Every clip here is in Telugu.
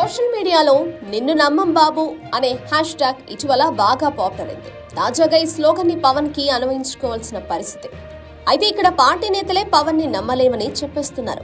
సోషల్ మీడియాలో నిన్ను నమ్మం బాబు అనే హ్యాష్ ట్యాగ్ ఇటీవల బాగా పాపులర్ అయింది. తాజాగా ఈ స్లోగన్ ని పవన్ కి అన్వయించుకోవాల్సిన పరిస్థితి. అయితే ఇక్కడ పార్టీ నేతలే పవన్ ని నమ్మలేమని చెప్పేస్తున్నారు.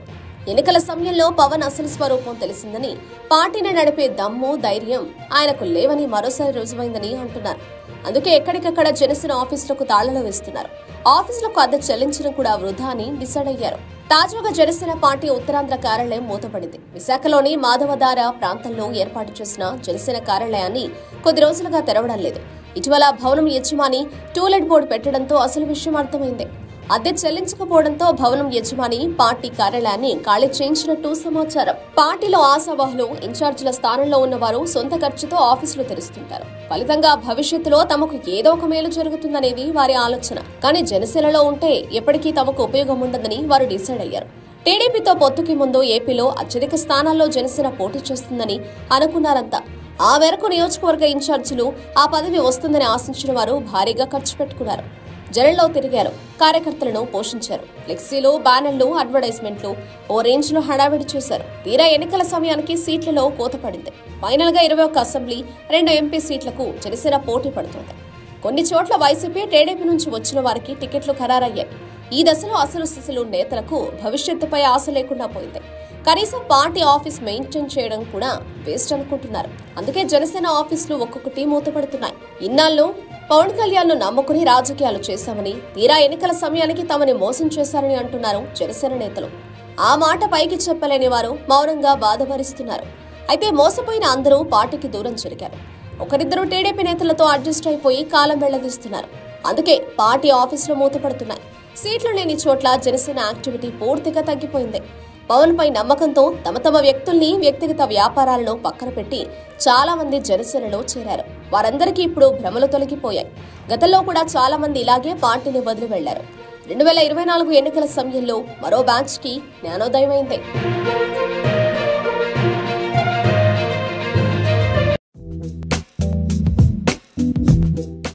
ఎన్నికల సమయంలో పవన్ అసలు స్వరూపం తెలిసిందని, పార్టీని నడిపే దమ్ము ధైర్యం ఆయనకు లేవని మరోసారి రుజువైందని అంటున్నారు. అందుకే ఎక్కడికక్కడ జనసేన ఆఫీసులకు తాళాలు వేస్తున్నారు. ఆఫీసులకు అద్దె చెల్లించడం కూడా వృధా అని డిసైడ్ అయ్యారు. తాజాగా జనసేన పార్టీ ఉత్తరాంధ్ర కార్యాలయం మూతపడింది. విశాఖలోని మాధవధార ప్రాంతంలో ఏర్పాటు చేసిన జనసేన కార్యాలయాన్ని కొద్ది రోజులుగా తెరవడం లేదు. ఇటీవల భవనం యజమాని టూలెట్ బోర్డు పెట్టడంతో అసలు విషయం అర్థమైంది. అద్దె చెల్లించకపోవడంతో భవనం యజమాని పార్టీ కార్యాలయాన్ని ఖాళీ చేయించినట్టు సమాచారం. పార్టీలో ఆశావాహులు, ఇన్ఛార్జీల స్థానంలో ఉన్నవారు సొంత ఖర్చుతో ఆఫీసులు తెరుస్తుంటారు. ఫలితంగా భవిష్యత్తులో తమకు ఏదో ఒక మేలు జరుగుతుందనేది వారి ఆలోచన. కానీ జనసేనలో ఉంటే ఎప్పటికీ తమకు ఉపయోగం ఉండదని వారు డిసైడ్ అయ్యారు. టీడీపీతో పొత్తుకి ముందు ఏపీలో అత్యధిక స్థానాల్లో జనసేన పోటీ చేస్తుందని అనుకున్నారంతా. ఆ మేరకు నియోజకవర్గ ఇన్ఛార్జీలు ఆ పదవి వస్తుందని ఆశించిన వారు భారీగా ఖర్చు పెట్టుకున్నారు. జనంలో తిరిగారు, కార్యకర్తలను పోషించారు. ఫ్లెక్సీలు, బ్యానర్లు, అడ్వర్టైజ్మెంట్లు ఓ రేంజ్ లో హడావిడి చేశారు. తీరా ఎన్నికల సమయానికి సీట్లలో కోత పడింది. ఫైనల్ గా 21 అసెంబ్లీ, 2 ఎంపీ సీట్లకు జనసేన పోటీ పడుతోంది. కొన్ని చోట్ల వైసీపీ, టీడీపీ నుంచి వచ్చిన వారికి టికెట్లు ఖరారయ్యాయి. ఈ దశలో అసలు సిసలు నేతలకు భవిష్యత్తుపై ఆశ లేకుండా పోయింది. కనీసం పార్టీ ఆఫీస్ మెయింటైన్ చేయడం కూడా వేస్ట్ అనుకుంటున్నారు. అందుకే జనసేన ఆఫీసులు ఒక్కొక్కటి మూతపడుతున్నాయి. ఇన్నాళ్ళు పవన్ కళ్యాణ్ ను నమ్ముకుని రాజకీయాలు చేశామని, తీరా ఎన్నికల సమయానికి తమని మోసం చేశారని అంటున్నారు జనసేన నేతలు. ఆ మాట పైకి చెప్పలేని వారు మౌనంగా బాధపరుస్తున్నారు. అయితే మోసపోయిన అందరూ పార్టీకి దూరం జరిగారు. ఒకరిద్దరు టీడీపీ నేతలతో అడ్జస్ట్ అయిపోయి కాలం వెళ్లదీస్తున్నారు. అందుకే పార్టీ ఆఫీసులు మూతపడుతున్నాయి. సీట్లు లేని చోట్ల జనసేన యాక్టివిటీ పూర్తిగా తగ్గిపోయింది. పవన్ పై నమ్మకంతో తమ వ్యక్తుల్ని, వ్యక్తిగత వ్యాపారాలను పక్కన పెట్టి చాలా మంది జనసేనలో చేరారు. వారందరికీ ఇప్పుడు భ్రమలు తొలగిపోయాయి. గతంలో కూడా చాలా మంది ఇలాగే పార్టీని వదిలి వెళ్లారు. 2024 ఎన్నికల సమయంలో మరో బ్యాచ్ కి జ్ఞానోదయమైంది.